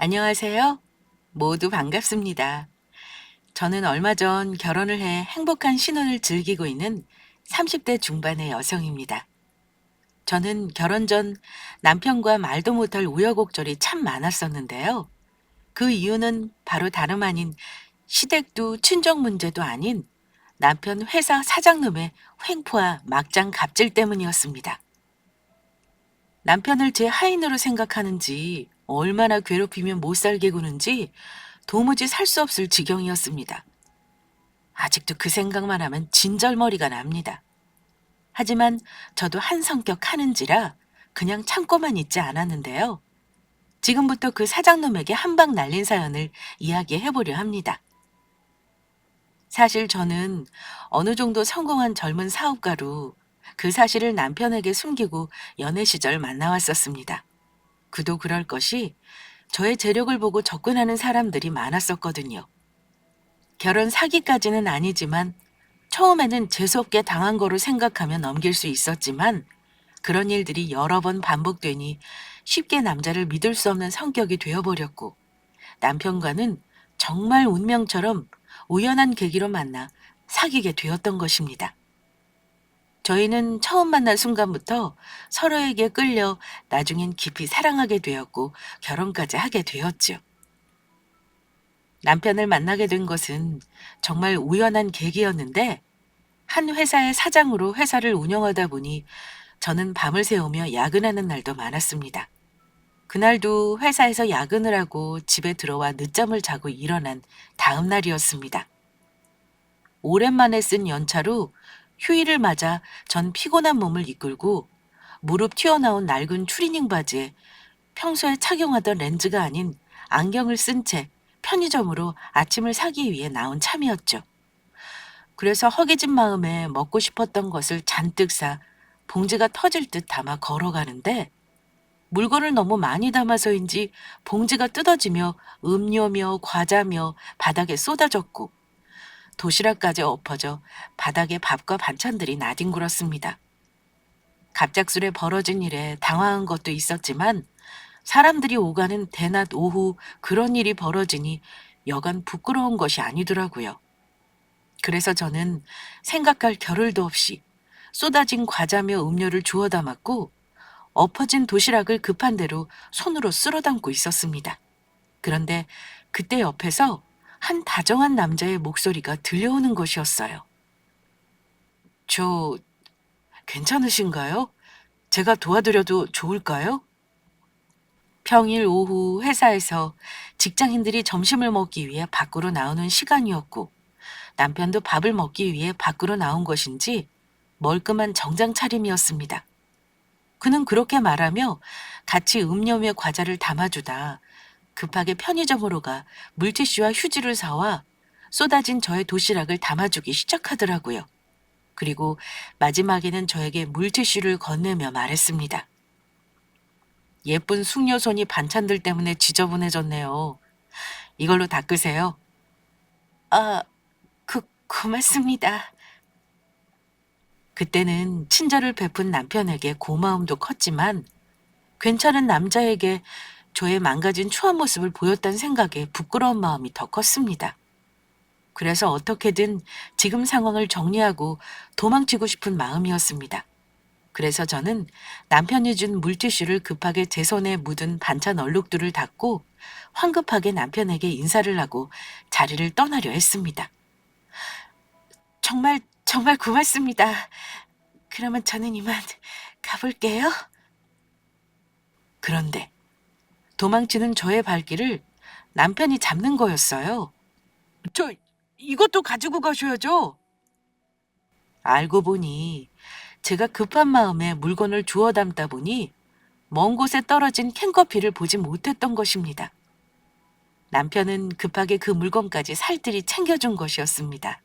안녕하세요. 모두 반갑습니다. 저는 얼마 전 결혼을 해 행복한 신혼을 즐기고 있는 30대 중반의 여성입니다. 저는 결혼 전 남편과 말도 못할 우여곡절이 참 많았었는데요. 그 이유는 바로 다름 아닌 시댁도 친정 문제도 아닌 남편 회사 사장놈의 횡포와 막장 갑질 때문이었습니다. 남편을 제 하인으로 생각하는지 얼마나 괴롭히면 못 살게 구는지 도무지 살 수 없을 지경이었습니다. 아직도 그 생각만 하면 진절머리가 납니다. 하지만 저도 한 성격 하는지라 그냥 참고만 있지 않았는데요. 지금부터 그 사장놈에게 한 방 날린 사연을 이야기해 보려 합니다. 사실 저는 어느 정도 성공한 젊은 사업가로 그 사실을 남편에게 숨기고 연애 시절 만나왔었습니다. 그도 그럴 것이 저의 재력을 보고 접근하는 사람들이 많았었거든요. 결혼 사기까지는 아니지만 처음에는 재수없게 당한 거로 생각하며 넘길 수 있었지만 그런 일들이 여러 번 반복되니 쉽게 남자를 믿을 수 없는 성격이 되어버렸고 남편과는 정말 운명처럼 우연한 계기로 만나 사귀게 되었던 것입니다. 저희는 처음 만난 순간부터 서로에게 끌려 나중엔 깊이 사랑하게 되었고 결혼까지 하게 되었죠. 남편을 만나게 된 것은 정말 우연한 계기였는데 한 회사의 사장으로 회사를 운영하다 보니 저는 밤을 새우며 야근하는 날도 많았습니다. 그날도 회사에서 야근을 하고 집에 들어와 늦잠을 자고 일어난 다음 날이었습니다. 오랜만에 쓴 연차로 휴일을 맞아 전 피곤한 몸을 이끌고 무릎 튀어나온 낡은 추리닝 바지에 평소에 착용하던 렌즈가 아닌 안경을 쓴 채 편의점으로 아침을 사기 위해 나온 참이었죠. 그래서 허기진 마음에 먹고 싶었던 것을 잔뜩 사 봉지가 터질 듯 담아 걸어가는데 물건을 너무 많이 담아서인지 봉지가 뜯어지며 음료며 과자며 바닥에 쏟아졌고 도시락까지 엎어져 바닥에 밥과 반찬들이 나뒹굴었습니다. 갑작스레 벌어진 일에 당황한 것도 있었지만 사람들이 오가는 대낮 오후 그런 일이 벌어지니 여간 부끄러운 것이 아니더라고요. 그래서 저는 생각할 겨를도 없이 쏟아진 과자며 음료를 주워 담았고 엎어진 도시락을 급한 대로 손으로 쓸어 담고 있었습니다. 그런데 그때 옆에서 한 다정한 남자의 목소리가 들려오는 것이었어요. 저 괜찮으신가요? 제가 도와드려도 좋을까요? 평일 오후 회사에서 직장인들이 점심을 먹기 위해 밖으로 나오는 시간이었고 남편도 밥을 먹기 위해 밖으로 나온 것인지 멀끔한 정장 차림이었습니다. 그는 그렇게 말하며 같이 음료며 과자를 담아주다 급하게 편의점으로 가 물티슈와 휴지를 사와 쏟아진 저의 도시락을 담아주기 시작하더라고요. 그리고 마지막에는 저에게 물티슈를 건네며 말했습니다. 예쁜 숙녀손이 반찬들 때문에 지저분해졌네요. 이걸로 닦으세요. 아, 고맙습니다. 그때는 친절을 베푼 남편에게 고마움도 컸지만 괜찮은 남자에게 저의 망가진 추한 모습을 보였다는 생각에 부끄러운 마음이 더 컸습니다. 그래서 어떻게든 지금 상황을 정리하고 도망치고 싶은 마음이었습니다. 그래서 저는 남편이 준 물티슈를 급하게 제 손에 묻은 반찬 얼룩들을 닦고 황급하게 남편에게 인사를 하고 자리를 떠나려 했습니다. 정말 고맙습니다. 그러면 저는 이만 가볼게요. 그런데 도망치는 저의 발길을 남편이 잡는 거였어요. 저 이것도 가지고 가셔야죠. 알고 보니 제가 급한 마음에 물건을 주워 담다 보니 먼 곳에 떨어진 캔커피를 보지 못했던 것입니다. 남편은 급하게 그 물건까지 살뜰히 챙겨준 것이었습니다.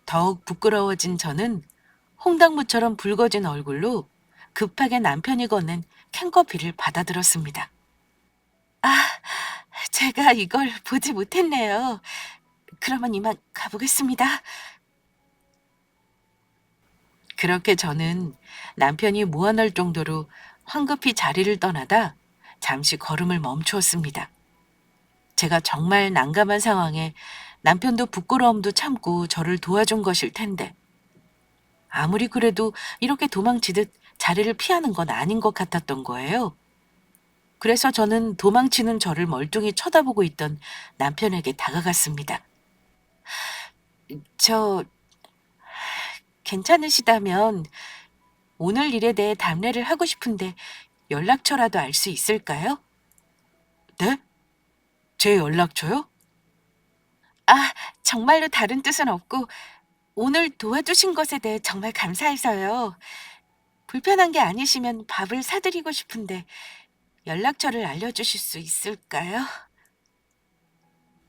더욱 부끄러워진 저는 홍당무처럼 붉어진 얼굴로 급하게 남편이 건넨 캔커피를 받아들었습니다. 아, 제가 이걸 보지 못했네요. 그러면 이만 가보겠습니다. 그렇게 저는 남편이 무안할 정도로 황급히 자리를 떠나다 잠시 걸음을 멈추었습니다. 제가 정말 난감한 상황에 남편도 부끄러움도 참고 저를 도와준 것일 텐데 아무리 그래도 이렇게 도망치듯 자리를 피하는 건 아닌 것 같았던 거예요. 그래서 저는 도망치는 저를 멀뚱히 쳐다보고 있던 남편에게 다가갔습니다. 저 괜찮으시다면 오늘 일에 대해 답례를 하고 싶은데 연락처라도 알 수 있을까요? 네? 제 연락처요? 아, 정말로 다른 뜻은 없고 오늘 도와주신 것에 대해 정말 감사해서요. 불편한 게 아니시면 밥을 사드리고 싶은데 연락처를 알려주실 수 있을까요?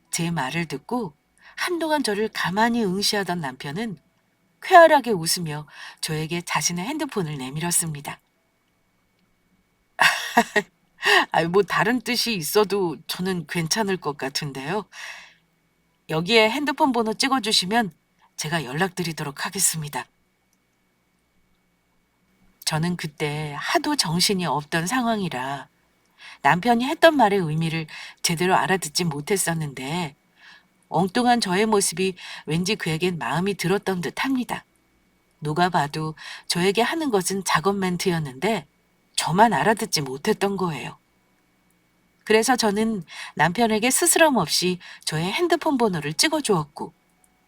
제 말을 듣고 한동안 저를 가만히 응시하던 남편은 쾌활하게 웃으며 저에게 자신의 핸드폰을 내밀었습니다. 뭐 다른 뜻이 있어도 저는 괜찮을 것 같은데요. 여기에 핸드폰 번호 찍어주시면 제가 연락드리도록 하겠습니다. 저는 그때 하도 정신이 없던 상황이라 남편이 했던 말의 의미를 제대로 알아듣지 못했었는데 엉뚱한 저의 모습이 왠지 그에겐 마음이 들었던 듯 합니다. 누가 봐도 저에게 하는 것은 작업 멘트였는데 저만 알아듣지 못했던 거예요. 그래서 저는 남편에게 스스럼 없이 저의 핸드폰 번호를 찍어주었고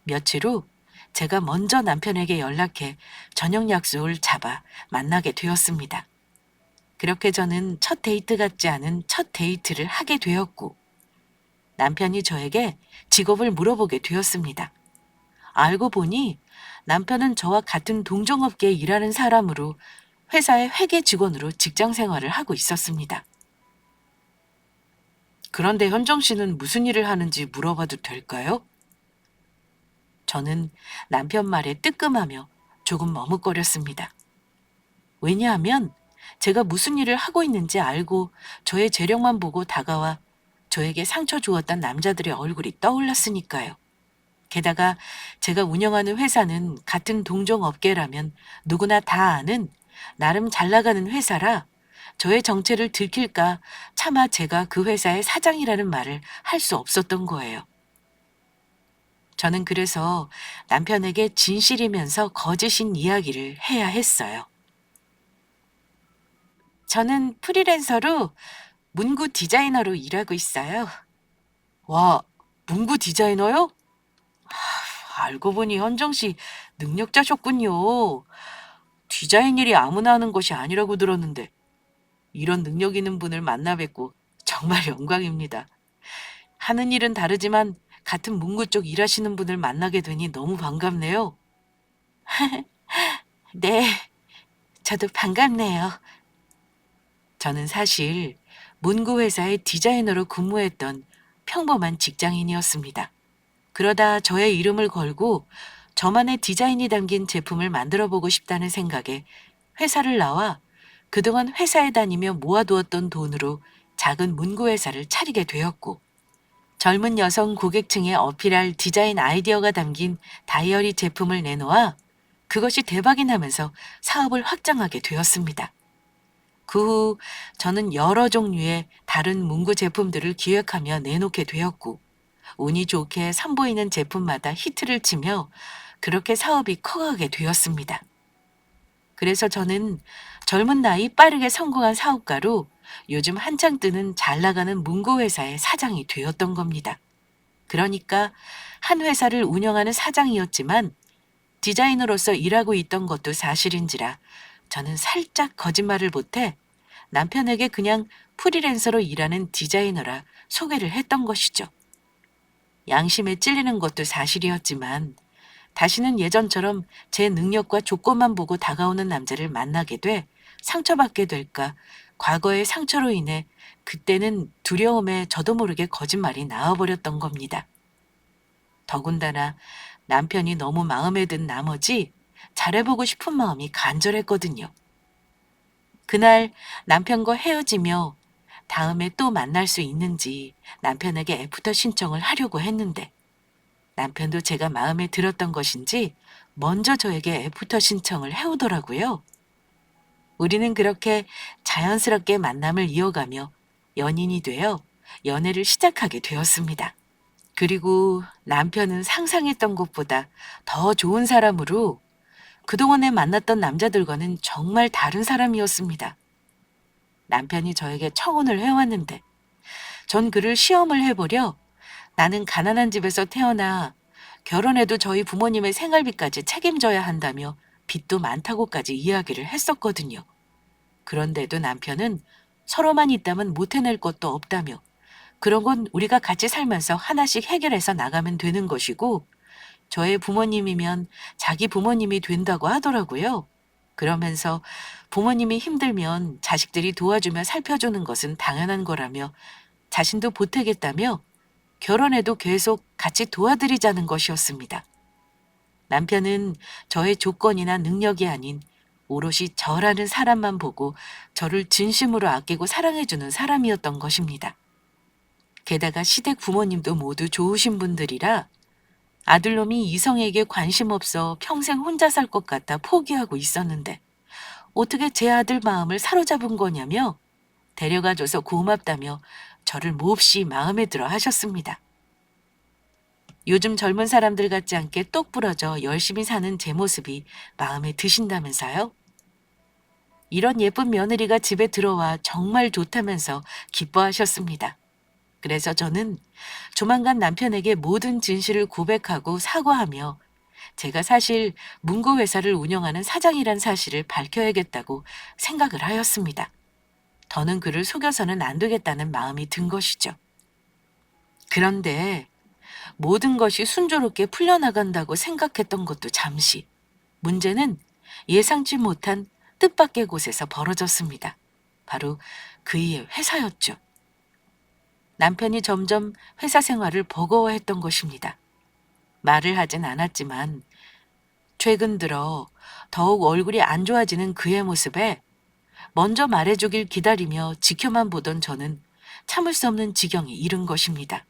며칠 후 제가 먼저 남편에게 연락해 저녁 약속을 잡아 만나게 되었습니다. 그렇게 저는 첫 데이트 같지 않은 첫 데이트를 하게 되었고 남편이 저에게 직업을 물어보게 되었습니다. 알고 보니 남편은 저와 같은 동종업계에 일하는 사람으로 회사의 회계 직원으로 직장 생활을 하고 있었습니다. 그런데 현정 씨는 무슨 일을 하는지 물어봐도 될까요? 저는 남편 말에 뜨끔하며 조금 머뭇거렸습니다. 왜냐하면 제가 무슨 일을 하고 있는지 알고 저의 재력만 보고 다가와 저에게 상처 주었던 남자들의 얼굴이 떠올랐으니까요. 게다가 제가 운영하는 회사는 같은 동종업계라면 누구나 다 아는 나름 잘 나가는 회사라 저의 정체를 들킬까 차마 제가 그 회사의 사장이라는 말을 할 수 없었던 거예요. 저는 그래서 남편에게 진실이면서 거짓인 이야기를 해야 했어요. 저는 프리랜서로 문구 디자이너로 일하고 있어요. 와, 문구 디자이너요? 알고 보니 현정 씨 능력자셨군요. 디자인 일이 아무나 하는 것이 아니라고 들었는데 이런 능력 있는 분을 만나 뵙고 정말 영광입니다. 하는 일은 다르지만 같은 문구 쪽 일하시는 분을 만나게 되니 너무 반갑네요. 네, 저도 반갑네요. 저는 사실 문구 회사의 디자이너로 근무했던 평범한 직장인이었습니다. 그러다 저의 이름을 걸고 저만의 디자인이 담긴 제품을 만들어 보고 싶다는 생각에 회사를 나와 그동안 회사에 다니며 모아두었던 돈으로 작은 문구 회사를 차리게 되었고 젊은 여성 고객층에 어필할 디자인 아이디어가 담긴 다이어리 제품을 내놓아 그것이 대박이 나면서 사업을 확장하게 되었습니다. 그 후 저는 여러 종류의 다른 문구 제품들을 기획하며 내놓게 되었고 운이 좋게 선보이는 제품마다 히트를 치며 그렇게 사업이 커가게 되었습니다. 그래서 저는 젊은 나이 빠르게 성공한 사업가로 요즘 한창 뜨는 잘 나가는 문구 회사의 사장이 되었던 겁니다. 그러니까 한 회사를 운영하는 사장이었지만 디자이너로서 일하고 있던 것도 사실인지라 저는 살짝 거짓말을 못해 남편에게 그냥 프리랜서로 일하는 디자이너라 소개를 했던 것이죠. 양심에 찔리는 것도 사실이었지만 다시는 예전처럼 제 능력과 조건만 보고 다가오는 남자를 만나게 돼 상처받게 될까 과거의 상처로 인해 그때는 두려움에 저도 모르게 거짓말이 나와버렸던 겁니다. 더군다나 남편이 너무 마음에 든 나머지 잘해보고 싶은 마음이 간절했거든요. 그날 남편과 헤어지며 다음에 또 만날 수 있는지 남편에게 애프터 신청을 하려고 했는데 남편도 제가 마음에 들었던 것인지 먼저 저에게 애프터 신청을 해오더라고요. 우리는 그렇게 자연스럽게 만남을 이어가며 연인이 되어 연애를 시작하게 되었습니다. 그리고 남편은 상상했던 것보다 더 좋은 사람으로 그동안에 만났던 남자들과는 정말 다른 사람이었습니다. 남편이 저에게 청혼을 해왔는데 전 그를 시험을 해보려 나는 가난한 집에서 태어나 결혼해도 저희 부모님의 생활비까지 책임져야 한다며 빚도 많다고까지 이야기를 했었거든요. 그런데도 남편은 서로만 있다면 못 해낼 것도 없다며 그런 건 우리가 같이 살면서 하나씩 해결해서 나가면 되는 것이고 저의 부모님이면 자기 부모님이 된다고 하더라고요. 그러면서 부모님이 힘들면 자식들이 도와주며 살펴주는 것은 당연한 거라며 자신도 보태겠다며 결혼해도 계속 같이 도와드리자는 것이었습니다. 남편은 저의 조건이나 능력이 아닌 오롯이 저라는 사람만 보고 저를 진심으로 아끼고 사랑해주는 사람이었던 것입니다. 게다가 시댁 부모님도 모두 좋으신 분들이라 아들놈이 이성에게 관심 없어 평생 혼자 살 것 같아 포기하고 있었는데 어떻게 제 아들 마음을 사로잡은 거냐며 데려가줘서 고맙다며 저를 몹시 마음에 들어 하셨습니다. 요즘 젊은 사람들 같지 않게 똑 부러져 열심히 사는 제 모습이 마음에 드신다면서요? 이런 예쁜 며느리가 집에 들어와 정말 좋다면서 기뻐하셨습니다. 그래서 저는 조만간 남편에게 모든 진실을 고백하고 사과하며 제가 사실 문구회사를 운영하는 사장이란 사실을 밝혀야겠다고 생각을 하였습니다. 더는 그를 속여서는 안 되겠다는 마음이 든 것이죠. 그런데 모든 것이 순조롭게 풀려나간다고 생각했던 것도 잠시, 문제는 예상치 못한 뜻밖의 곳에서 벌어졌습니다. 바로 그의 회사였죠. 남편이 점점 회사 생활을 버거워했던 것입니다. 말을 하진 않았지만 최근 들어 더욱 얼굴이 안 좋아지는 그의 모습에 먼저 말해주길 기다리며 지켜만 보던 저는 참을 수 없는 지경에 이른 것입니다.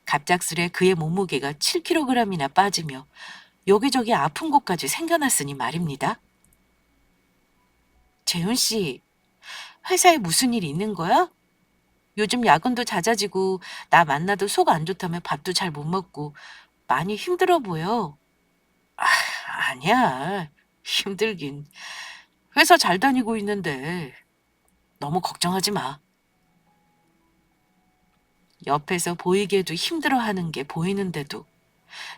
갑작스레 그의 몸무게가 7kg이나 빠지며 여기저기 아픈 곳까지 생겨났으니 말입니다. 재훈 씨, 회사에 무슨 일 있는 거야? 요즘 야근도 잦아지고 나 만나도 속 안 좋다며 밥도 잘 못 먹고 많이 힘들어 보여. 아, 아니야. 힘들긴. 회사 잘 다니고 있는데 너무 걱정하지 마. 옆에서 보이게도 힘들어하는 게 보이는데도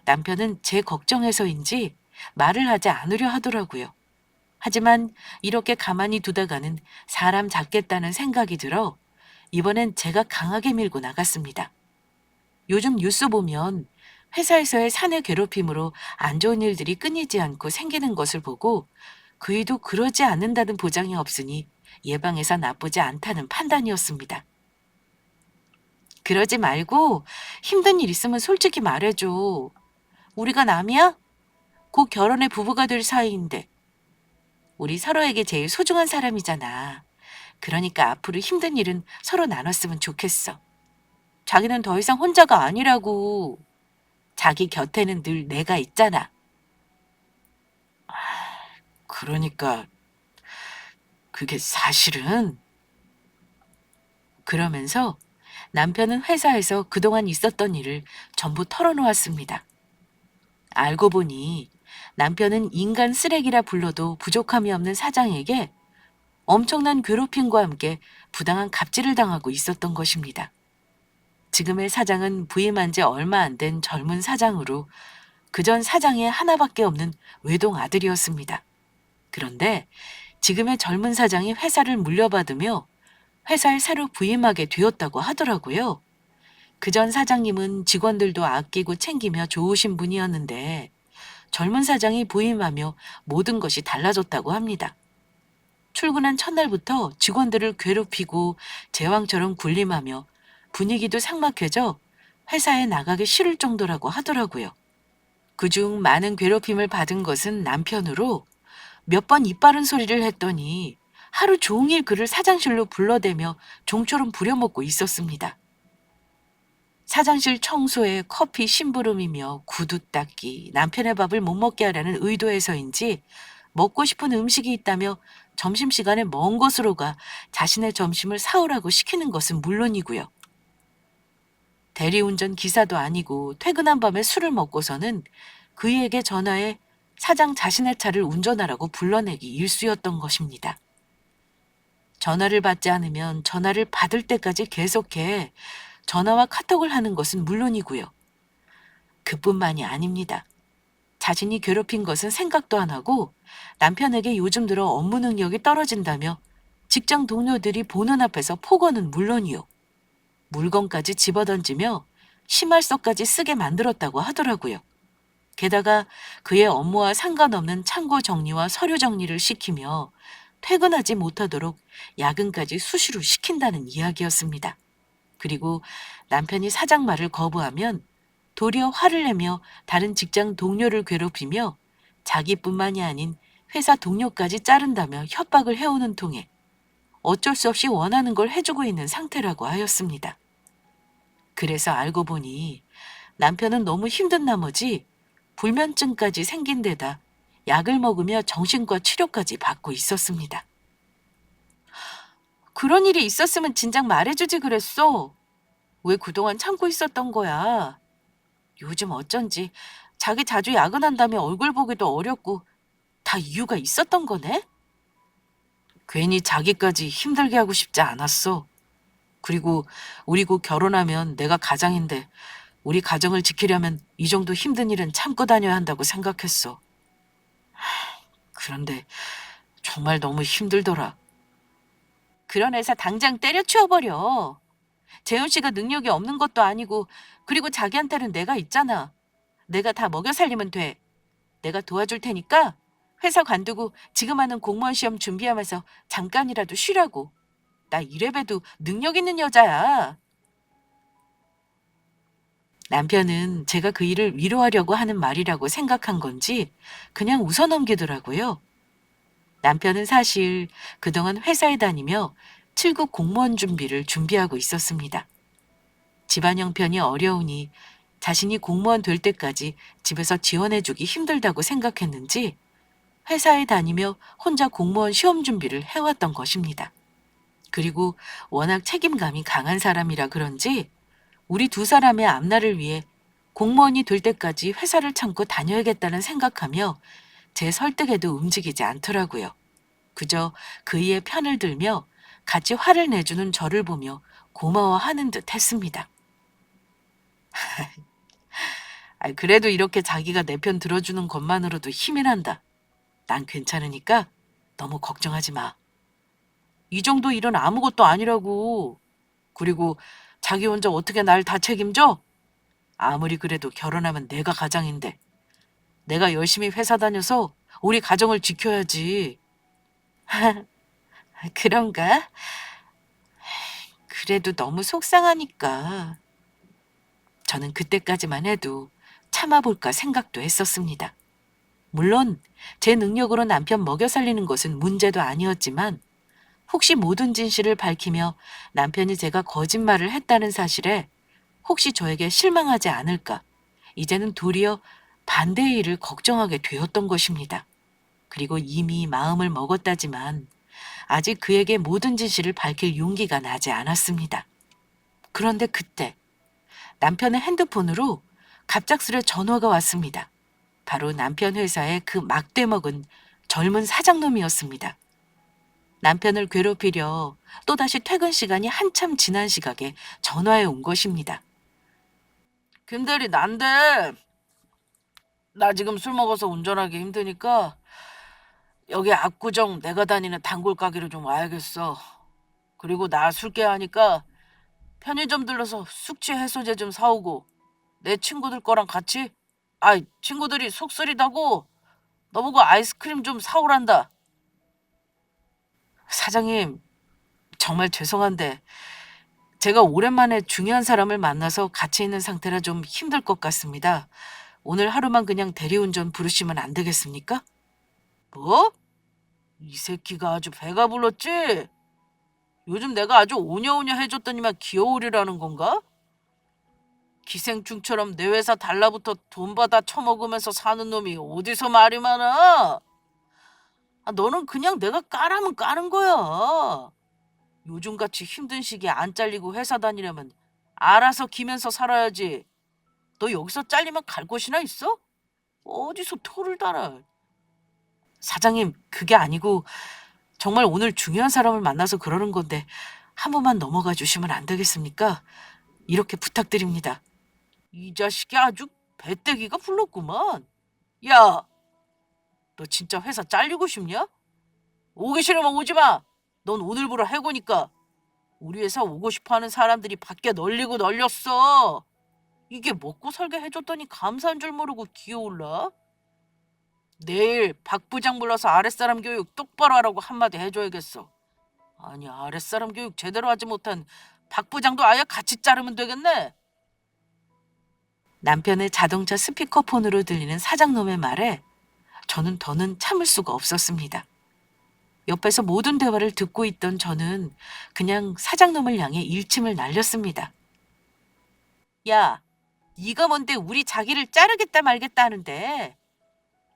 남편은 제 걱정해서인지 말을 하지 않으려 하더라고요. 하지만 이렇게 가만히 두다가는 사람 잡겠다는 생각이 들어 이번엔 제가 강하게 밀고 나갔습니다. 요즘 뉴스 보면 회사에서의 사내 괴롭힘으로 안 좋은 일들이 끊이지 않고 생기는 것을 보고 그이도 그러지 않는다는 보장이 없으니 예방해서 나쁘지 않다는 판단이었습니다. 그러지 말고 힘든 일 있으면 솔직히 말해줘. 우리가 남이야? 곧 결혼해 부부가 될 사이인데. 우리 서로에게 제일 소중한 사람이잖아. 그러니까 앞으로 힘든 일은 서로 나눴으면 좋겠어. 자기는 더 이상 혼자가 아니라고. 자기 곁에는 늘 내가 있잖아. 그러니까 그게 사실은 그러면서 남편은 회사에서 그동안 있었던 일을 전부 털어놓았습니다. 알고 보니 남편은 인간 쓰레기라 불러도 부족함이 없는 사장에게 엄청난 괴롭힘과 함께 부당한 갑질을 당하고 있었던 것입니다. 지금의 사장은 부임한 지 얼마 안 된 젊은 사장으로 그전 사장의 하나밖에 없는 외동 아들이었습니다. 그런데 지금의 젊은 사장이 회사를 물려받으며 회사에 새로 부임하게 되었다고 하더라고요. 그전 사장님은 직원들도 아끼고 챙기며 좋으신 분이었는데 젊은 사장이 부임하며 모든 것이 달라졌다고 합니다. 출근한 첫날부터 직원들을 괴롭히고 제왕처럼 군림하며 분위기도 삭막해져 회사에 나가기 싫을 정도라고 하더라고요. 그중 많은 괴롭힘을 받은 것은 남편으로 몇 번 이빠른 소리를 했더니 하루 종일 그를 사장실로 불러대며 종처럼 부려먹고 있었습니다. 사장실 청소에 커피 심부름이며 구두 닦기, 남편의 밥을 못 먹게 하려는 의도에서인지 먹고 싶은 음식이 있다며 점심시간에 먼 곳으로 가 자신의 점심을 사오라고 시키는 것은 물론이고요. 대리운전 기사도 아니고 퇴근한 밤에 술을 먹고서는 그이에게 전화해 사장 자신의 차를 운전하라고 불러내기 일쑤였던 것입니다. 전화를 받지 않으면 전화를 받을 때까지 계속해 전화와 카톡을 하는 것은 물론이고요. 그뿐만이 아닙니다. 자신이 괴롭힌 것은 생각도 안 하고 남편에게 요즘 들어 업무 능력이 떨어진다며 직장 동료들이 보는 앞에서 폭언은 물론이요. 물건까지 집어던지며 심할서까지 쓰게 만들었다고 하더라고요. 게다가 그의 업무와 상관없는 창고 정리와 서류 정리를 시키며 퇴근하지 못하도록 야근까지 수시로 시킨다는 이야기였습니다. 그리고 남편이 사장 말을 거부하면 도리어 화를 내며 다른 직장 동료를 괴롭히며 자기뿐만이 아닌 회사 동료까지 자른다며 협박을 해오는 통에 어쩔 수 없이 원하는 걸 해주고 있는 상태라고 하였습니다. 그래서 알고 보니 남편은 너무 힘든 나머지 불면증까지 생긴 데다 약을 먹으며 정신과 치료까지 받고 있었습니다. 그런 일이 있었으면 진작 말해주지 그랬어. 왜 그동안 참고 있었던 거야? 요즘 어쩐지 자기 자주 야근한다며 얼굴 보기도 어렵고 다 이유가 있었던 거네? 괜히 자기까지 힘들게 하고 싶지 않았어. 그리고 우리 곧 결혼하면 내가 가장인데 우리 가정을 지키려면 이 정도 힘든 일은 참고 다녀야 한다고 생각했어. 그런데 정말 너무 힘들더라. 그런 회사 당장 때려치워버려. 재훈 씨가 능력이 없는 것도 아니고 그리고 자기한테는 내가 있잖아. 내가 다 먹여 살리면 돼. 내가 도와줄 테니까 회사 관두고 지금 하는 공무원 시험 준비하면서 잠깐이라도 쉬라고. 나 이래봬도 능력 있는 여자야. 남편은 제가 그 일을 위로하려고 하는 말이라고 생각한 건지 그냥 웃어넘기더라고요. 남편은 사실 그동안 회사에 다니며 7급 공무원 준비하고 있었습니다. 집안 형편이 어려우니 자신이 공무원 될 때까지 집에서 지원해주기 힘들다고 생각했는지 회사에 다니며 혼자 공무원 시험 준비를 해왔던 것입니다. 그리고 워낙 책임감이 강한 사람이라 그런지 우리 두 사람의 앞날을 위해 공무원이 될 때까지 회사를 참고 다녀야겠다는 생각하며 제 설득에도 움직이지 않더라고요. 그저 그이의 편을 들며 같이 화를 내주는 저를 보며 고마워하는 듯 했습니다. 그래도 이렇게 자기가 내 편 들어주는 것만으로도 힘이 난다. 난 괜찮으니까 너무 걱정하지 마. 이 정도 일은 아무것도 아니라고. 그리고 자기 혼자 어떻게 날 다 책임져? 아무리 그래도 결혼하면 내가 가장인데. 내가 열심히 회사 다녀서 우리 가정을 지켜야지. 그런가? 그래도 너무 속상하니까. 저는 그때까지만 해도 참아볼까 생각도 했었습니다. 물론 제 능력으로 남편 먹여 살리는 것은 문제도 아니었지만 혹시 모든 진실을 밝히며 남편이 제가 거짓말을 했다는 사실에 혹시 저에게 실망하지 않을까 이제는 도리어 반대의 일을 걱정하게 되었던 것입니다. 그리고 이미 마음을 먹었다지만 아직 그에게 모든 진실을 밝힐 용기가 나지 않았습니다. 그런데 그때 남편의 핸드폰으로 갑작스레 전화가 왔습니다. 바로 남편 회사의 그 막대 먹은 젊은 사장놈이었습니다. 남편을 괴롭히려 또다시 퇴근 시간이 한참 지난 시각에 전화해 온 것입니다. 김대리 난데 나 지금 술 먹어서 운전하기 힘드니까 여기 압구정 내가 다니는 단골 가게로 좀 와야겠어. 그리고 나 술 깨하니까 편의점 들러서 숙취 해소제 좀 사오고 내 친구들 거랑 같이 친구들이 속 쓰리다고 너보고 아이스크림 좀 사오란다. 사장님 정말 죄송한데 제가 오랜만에 중요한 사람을 만나서 같이 있는 상태라 좀 힘들 것 같습니다. 오늘 하루만 그냥 대리운전 부르시면 안 되겠습니까? 뭐? 이 새끼가 아주 배가 불렀지? 요즘 내가 아주 오냐오냐 해줬더니만 귀여우리라는 건가? 기생충처럼 내 회사 달라붙어 돈 받아 처먹으면서 사는 놈이 어디서 말이 많아? 너는 그냥 내가 까라면 까는 거야. 요즘같이 힘든 시기에 안 잘리고 회사 다니려면 알아서 기면서 살아야지. 너 여기서 잘리면 갈 곳이나 있어? 어디서 토를 달아. 사장님, 그게 아니고 정말 오늘 중요한 사람을 만나서 그러는 건데 한 번만 넘어가 주시면 안 되겠습니까? 이렇게 부탁드립니다. 이 자식이 아주 배때기가 불렀구만. 야, 너 진짜 회사 잘리고 싶냐? 오기 싫으면 오지 마. 넌 오늘부로 해고니까. 우리 회사 오고 싶어하는 사람들이 밖에 널리고 널렸어. 이게 먹고 살게 해줬더니 감사한 줄 모르고 기어올라? 내일 박 부장 불러서 아랫사람 교육 똑바로 하라고 한마디 해줘야겠어. 아니, 아랫사람 교육 제대로 하지 못한 박 부장도 아예 같이 자르면 되겠네. 남편의 자동차 스피커폰으로 들리는 사장놈의 말에 저는 더는 참을 수가 없었습니다. 옆에서 모든 대화를 듣고 있던 저는 그냥 사장놈을 향해 일침을 날렸습니다. 야, 네가 뭔데 우리 자기를 자르겠다 말겠다 하는데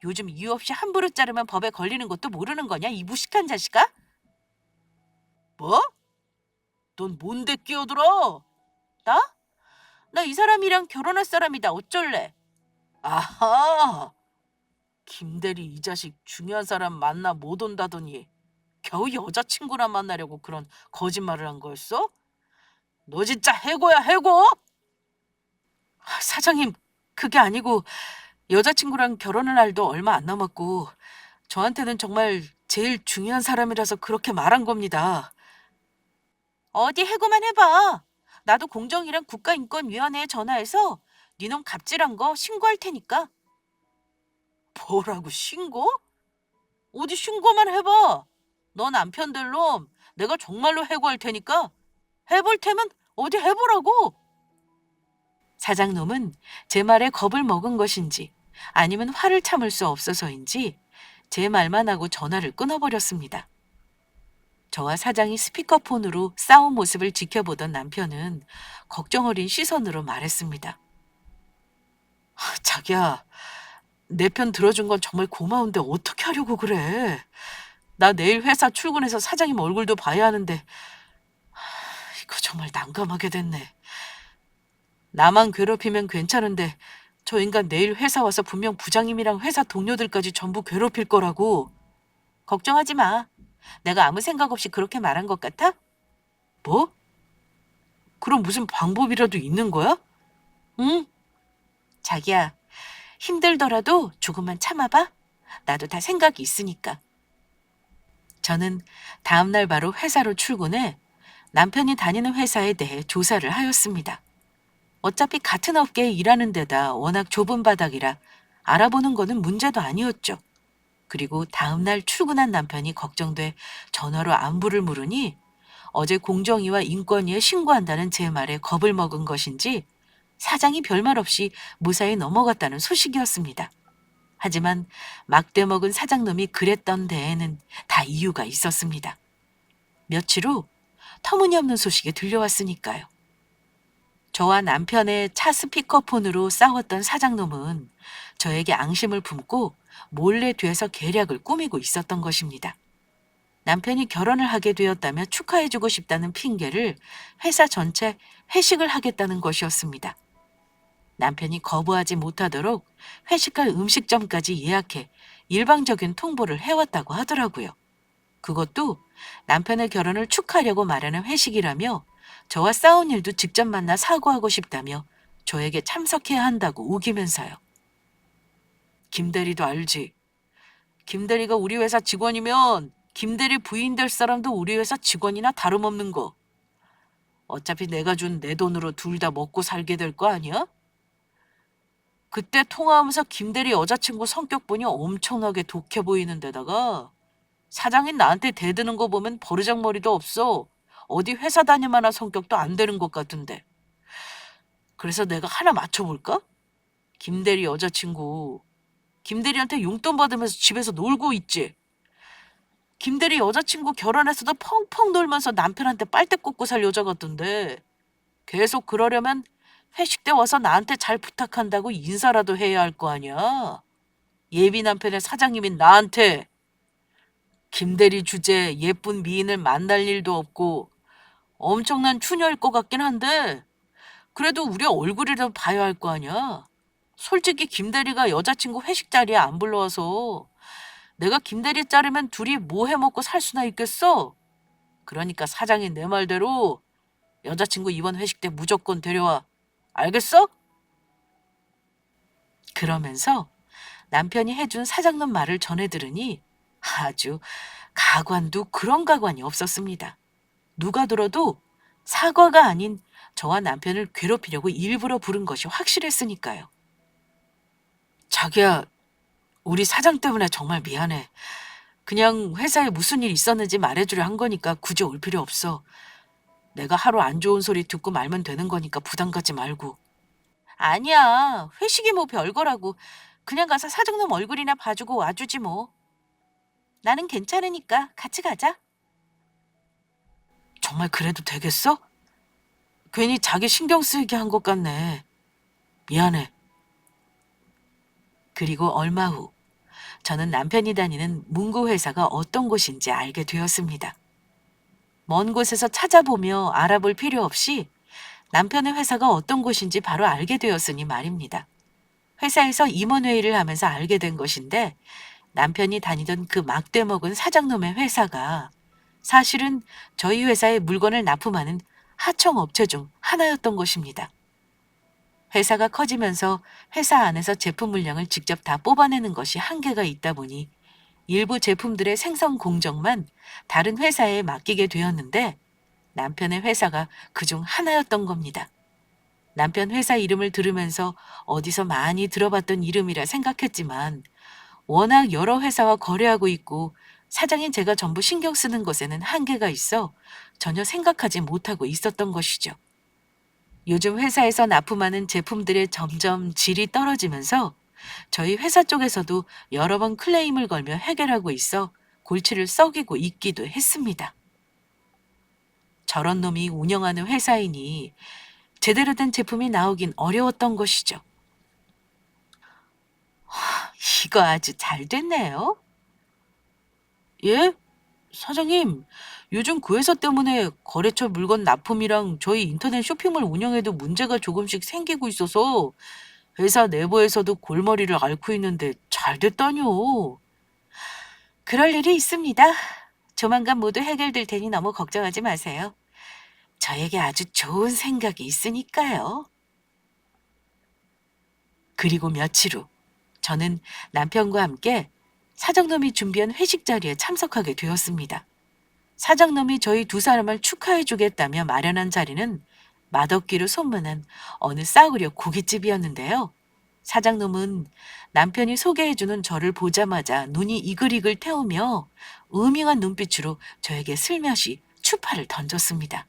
요즘 이유 없이 함부로 자르면 법에 걸리는 것도 모르는 거냐, 이 무식한 자식아? 뭐? 넌 뭔데 끼어들어? 나? 나 이 사람이랑 결혼할 사람이다. 어쩔래? 아하! 김대리 이 자식 중요한 사람 만나 못 온다더니 겨우 여자친구나 만나려고 그런 거짓말을 한 거였어? 너 진짜 해고야, 해고? 사장님, 그게 아니고 여자친구랑 결혼할 날도 얼마 안 남았고 저한테는 정말 제일 중요한 사람이라서 그렇게 말한 겁니다. 어디 해고만 해봐. 나도 공정이랑 국가인권위원회에 전화해서 니놈 갑질한 거 신고할 테니까. 뭐라고 신고? 어디 신고만 해봐. 너 남편들 놈 내가 정말로 해고할 테니까 해볼 테면 어디 해보라고. 사장놈은 제 말에 겁을 먹은 것인지 아니면 화를 참을 수 없어서인지 제 말만 하고 전화를 끊어버렸습니다. 저와 사장이 스피커폰으로 싸운 모습을 지켜보던 남편은 걱정 어린 시선으로 말했습니다. 자기야, 내 편 들어준 건 정말 고마운데 어떻게 하려고 그래? 나 내일 회사 출근해서 사장님 얼굴도 봐야 하는데 이거 정말 난감하게 됐네. 나만 괴롭히면 괜찮은데 저 인간 내일 회사 와서 분명 부장님이랑 회사 동료들까지 전부 괴롭힐 거라고. 걱정하지 마. 내가 아무 생각 없이 그렇게 말한 것 같아? 뭐? 그럼 무슨 방법이라도 있는 거야? 응? 자기야, 힘들더라도 조금만 참아봐. 나도 다 생각이 있으니까. 저는 다음날 바로 회사로 출근해 남편이 다니는 회사에 대해 조사를 하였습니다. 어차피 같은 업계에 일하는 데다 워낙 좁은 바닥이라 알아보는 거는 문제도 아니었죠. 그리고 다음날 출근한 남편이 걱정돼 전화로 안부를 물으니 어제 공정위와 인권위에 신고한다는 제 말에 겁을 먹은 것인지 사장이 별말 없이 무사히 넘어갔다는 소식이었습니다. 하지만 막대 먹은 사장놈이 그랬던 데에는 다 이유가 있었습니다. 며칠 후 터무니없는 소식이 들려왔으니까요. 저와 남편의 차 스피커폰으로 싸웠던 사장놈은 저에게 앙심을 품고 몰래 뒤에서 계략을 꾸미고 있었던 것입니다. 남편이 결혼을 하게 되었다며 축하해주고 싶다는 핑계를 회사 전체 회식을 하겠다는 것이었습니다. 남편이 거부하지 못하도록 회식할 음식점까지 예약해 일방적인 통보를 해왔다고 하더라고요. 그것도 남편의 결혼을 축하하려고 말하는 회식이라며 저와 싸운 일도 직접 만나 사과하고 싶다며 저에게 참석해야 한다고 우기면서요. 김대리도 알지. 김대리가 우리 회사 직원이면 김대리 부인 될 사람도 우리 회사 직원이나 다름없는 거. 어차피 내가 준 내 돈으로 둘 다 먹고 살게 될 거 아니야? 그때 통화하면서 김대리 여자친구 성격 보니 엄청나게 독해 보이는 데다가 사장인 나한테 대드는 거 보면 버르장머리도 없어. 어디 회사 다닐 만한 성격도 안 되는 것 같은데. 그래서 내가 하나 맞춰볼까? 김대리 여자친구. 김대리한테 용돈 받으면서 집에서 놀고 있지. 김대리 여자친구 결혼해서도 펑펑 놀면서 남편한테 빨대 꽂고 살 여자 같던데. 계속 그러려면 회식 때 와서 나한테 잘 부탁한다고 인사라도 해야 할 거 아니야. 예비 남편의 사장님인 나한테. 김대리 주제 예쁜 미인을 만날 일도 없고 엄청난 추녀일 것 같긴 한데 그래도 우리 얼굴이라도 봐야 할 거 아니야. 솔직히 김대리가 여자친구 회식 자리에 안 불러와서 내가 김대리 자르면 둘이 뭐 해먹고 살 수나 있겠어? 그러니까 사장이 내 말대로 여자친구 이번 회식 때 무조건 데려와. 알겠어? 그러면서 남편이 해준 사장님 말을 전해 들으니 아주 가관도 그런 가관이 없었습니다. 누가 들어도 사과가 아닌 저와 남편을 괴롭히려고 일부러 부른 것이 확실했으니까요. 자기야, 우리 사장 때문에 정말 미안해. 그냥 회사에 무슨 일 있었는지 말해주려 한 거니까 굳이 올 필요 없어. 내가 하루 안 좋은 소리 듣고 말면 되는 거니까 부담 갖지 말고. 아니야. 회식이 뭐 별거라고. 그냥 가서 사장님 얼굴이나 봐주고 와주지 뭐. 나는 괜찮으니까 같이 가자. 정말 그래도 되겠어? 괜히 자기 신경 쓰이게 한 것 같네. 미안해. 그리고 얼마 후 저는 남편이 다니는 문구 회사가 어떤 곳인지 알게 되었습니다. 먼 곳에서 찾아보며 알아볼 필요 없이 남편의 회사가 어떤 곳인지 바로 알게 되었으니 말입니다. 회사에서 임원회의를 하면서 알게 된 것인데 남편이 다니던 그 막대 먹은 사장놈의 회사가 사실은 저희 회사에 물건을 납품하는 하청업체 중 하나였던 것입니다. 회사가 커지면서 회사 안에서 제품 물량을 직접 다 뽑아내는 것이 한계가 있다 보니 일부 제품들의 생성 공정만 다른 회사에 맡기게 되었는데 남편의 회사가 그중 하나였던 겁니다. 남편 회사 이름을 들으면서 어디서 많이 들어봤던 이름이라 생각했지만 워낙 여러 회사와 거래하고 있고 사장인 제가 전부 신경 쓰는 것에는 한계가 있어 전혀 생각하지 못하고 있었던 것이죠. 요즘 회사에서 납품하는 제품들의 점점 질이 떨어지면서 저희 회사 쪽에서도 여러 번 클레임을 걸며 해결하고 있어 골치를 썩이고 있기도 했습니다. 저런 놈이 운영하는 회사이니 제대로 된 제품이 나오긴 어려웠던 것이죠. 이거 아주 잘 됐네요. 예? 사장님, 요즘 그 회사 때문에 거래처 물건 납품이랑 저희 인터넷 쇼핑몰 운영에도 문제가 조금씩 생기고 있어서 회사 내부에서도 골머리를 앓고 있는데 잘 됐다뇨. 그럴 일이 있습니다. 조만간 모두 해결될 테니 너무 걱정하지 마세요. 저에게 아주 좋은 생각이 있으니까요. 그리고 며칠 후 저는 남편과 함께 사장님이 준비한 회식 자리에 참석하게 되었습니다. 사장님이 저희 두 사람을 축하해 주겠다며 마련한 자리는 맛없기로 소문난 어느 싸구려 고깃집이었는데요. 사장님은 남편이 소개해주는 저를 보자마자 눈이 이글이글 태우며 음흉한 눈빛으로 저에게 슬며시 추파를 던졌습니다.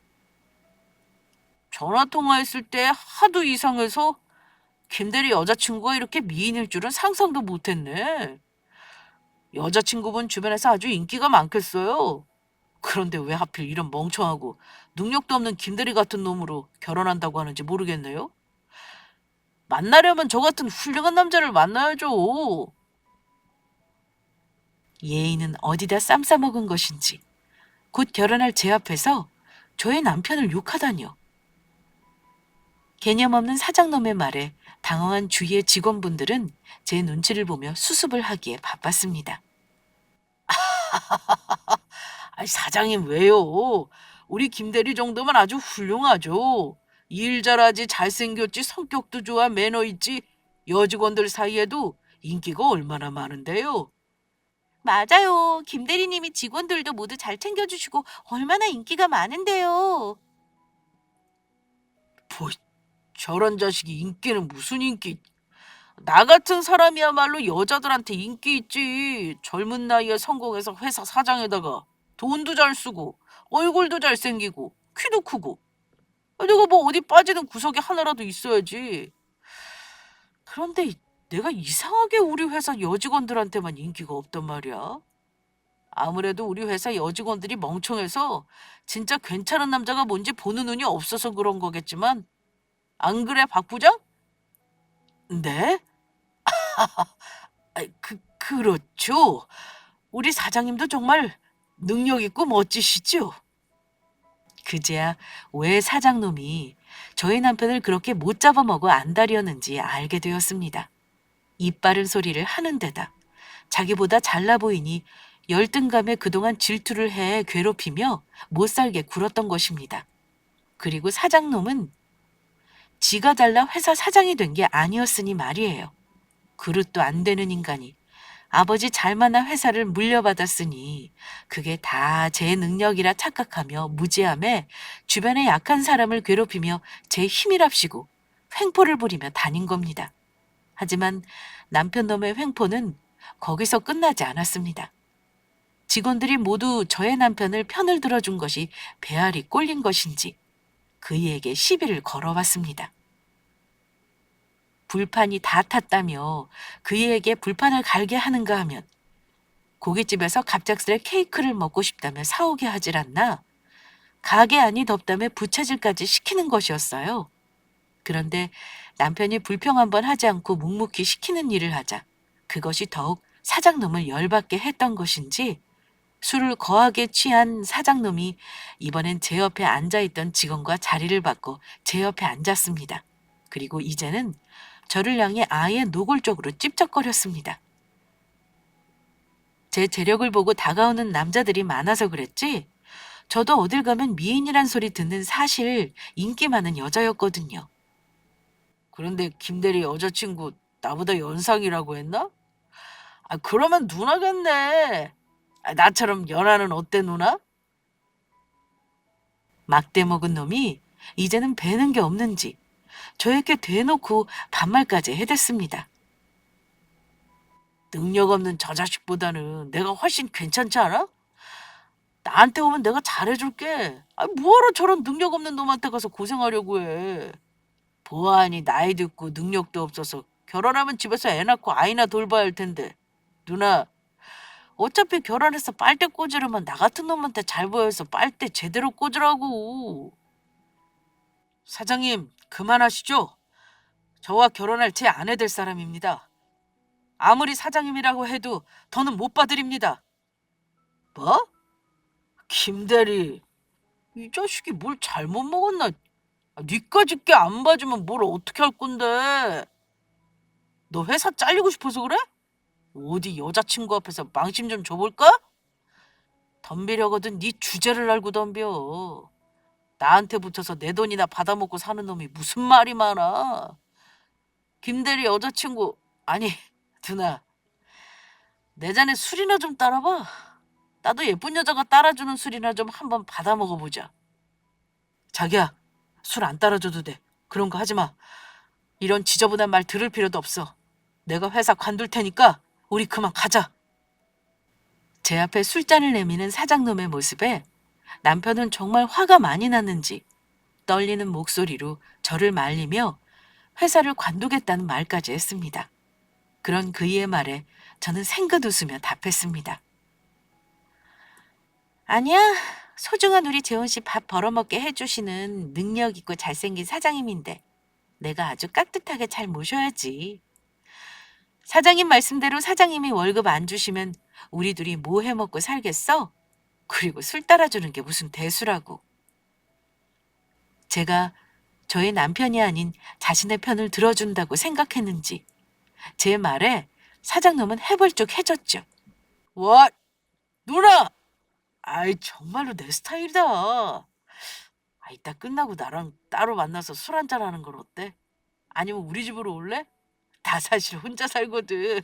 전화 통화했을 때 하도 이상해서 김대리 여자친구가 이렇게 미인일 줄은 상상도 못했네. 여자친구분 주변에서 아주 인기가 많겠어요. 그런데 왜 하필 이런 멍청하고 능력도 없는 김대리 같은 놈으로 결혼한다고 하는지 모르겠네요. 만나려면 저 같은 훌륭한 남자를 만나야죠. 예의는 어디다 쌈 싸먹은 것인지 곧 결혼할 제 앞에서 저의 남편을 욕하다니요. 개념 없는 사장놈의 말에 당황한 주위의 직원분들은 제 눈치를 보며 수습을 하기에 바빴습니다. 아이, 사장님 왜요? 우리 김대리 정도면 아주 훌륭하죠. 일 잘하지, 잘생겼지, 성격도 좋아, 매너 있지. 여직원들 사이에도 인기가 얼마나 많은데요. 맞아요. 김대리님이 직원들도 모두 잘 챙겨주시고 얼마나 인기가 많은데요. 뭐 저런 자식이 인기는 무슨 인기? 나 같은 사람이야말로 여자들한테 인기 있지. 젊은 나이에 성공해서 회사 사장에다가 돈도 잘 쓰고 얼굴도 잘생기고 키도 크고 내가 뭐 어디 빠지는 구석이 하나라도 있어야지. 그런데 내가 이상하게 우리 회사 여직원들한테만 인기가 없단 말이야. 아무래도 우리 회사 여직원들이 멍청해서 진짜 괜찮은 남자가 뭔지 보는 눈이 없어서 그런 거겠지만 안 그래, 박 부장? 네? 그렇죠. 우리 사장님도 정말 능력 있고 멋지시죠? 그제야 왜 사장놈이 저희 남편을 그렇게 못 잡아먹어 안달이었는지 알게 되었습니다. 입 바른 소리를 하는 데다 자기보다 잘나 보이니 열등감에 그동안 질투를 해 괴롭히며 못살게 굴었던 것입니다. 그리고 사장놈은 지가 달라 회사 사장이 된 게 아니었으니 말이에요. 그릇도 안 되는 인간이 아버지 잘 만난 회사를 물려받았으니 그게 다 제 능력이라 착각하며 무지함에 주변의 약한 사람을 괴롭히며 제 힘이랍시고 횡포를 부리며 다닌 겁니다. 하지만 남편 놈의 횡포는 거기서 끝나지 않았습니다. 직원들이 모두 저의 남편을 편을 들어준 것이 배알이 꼴린 것인지 그이에게 시비를 걸어왔습니다. 불판이 다 탔다며 그이에게 불판을 갈게 하는가 하면 고깃집에서 갑작스레 케이크를 먹고 싶다며 사오게 하질 않나 가게 안이 덥다며 부채질까지 시키는 것이었어요. 그런데 남편이 불평 한 번 하지 않고 묵묵히 시키는 일을 하자 그것이 더욱 사장놈을 열받게 했던 것인지 술을 거하게 취한 사장놈이 이번엔 제 옆에 앉아있던 직원과 자리를 바꿔 제 옆에 앉았습니다. 그리고 이제는 저를 향해 아예 노골적으로 찝쩍거렸습니다. 제 재력을 보고 다가오는 남자들이 많아서 그랬지 저도 어딜 가면 미인이란 소리 듣는 사실 인기 많은 여자였거든요. 그런데 김대리 여자친구 나보다 연상이라고 했나? 그러면 누나겠네. 나처럼 연하는 어때 누나? 막대 먹은 놈이 이제는 배는 게 없는지 저에게 대놓고 반말까지 해댔습니다. 능력 없는 저 자식보다는 내가 훨씬 괜찮지 않아? 나한테 오면 내가 잘해줄게. 뭐하러 저런 능력 없는 놈한테 가서 고생하려고 해. 보아하니 나이도 있고 능력도 없어서 결혼하면 집에서 애 낳고 아이나 돌봐야 할 텐데. 누나, 어차피 결혼해서 빨대 꽂으려면 나 같은 놈한테 잘 보여서 빨대 제대로 꽂으라고. 사장님, 그만하시죠. 저와 결혼할 제 아내 될 사람입니다. 아무리 사장님이라고 해도 더는 못 봐드립니다. 뭐? 김대리, 이 자식이 뭘 잘못 먹었나? 니까짓 게 안 봐주면 뭘 어떻게 할 건데? 너 회사 잘리고 싶어서 그래? 어디 여자친구 앞에서 망심 좀 줘볼까? 덤비려거든 네 주제를 알고 덤벼. 나한테 붙어서 내 돈이나 받아먹고 사는 놈이 무슨 말이 많아. 김대리 여자친구, 아니 누나, 내 잔에 술이나 좀 따라봐. 나도 예쁜 여자가 따라주는 술이나 좀 한번 받아 먹어보자. 자기야, 술 안 따라줘도 돼. 그런 거 하지 마. 이런 지저분한 말 들을 필요도 없어. 내가 회사 관둘 테니까 우리 그만 가자. 제 앞에 술잔을 내미는 사장놈의 모습에 남편은 정말 화가 많이 났는지 떨리는 목소리로 저를 말리며 회사를 관두겠다는 말까지 했습니다. 그런 그이의 말에 저는 생긋 웃으며 답했습니다. 아니야, 소중한 우리 재훈 씨 밥 벌어먹게 해주시는 능력 있고 잘생긴 사장님인데 내가 아주 깍듯하게 잘 모셔야지. 사장님 말씀대로 사장님이 월급 안 주시면 우리 둘이 뭐 해먹고 살겠어? 그리고 술 따라주는 게 무슨 대수라고. 제가 저의 남편이 아닌 자신의 편을 들어준다고 생각했는지 제 말에 사장님은 해벌쭉해졌죠. 와, 누나! 정말로 내 스타일이다. 이따 끝나고 나랑 따로 만나서 술 한잔 하는 건 어때? 아니면 우리 집으로 올래? 나 사실 혼자 살거든.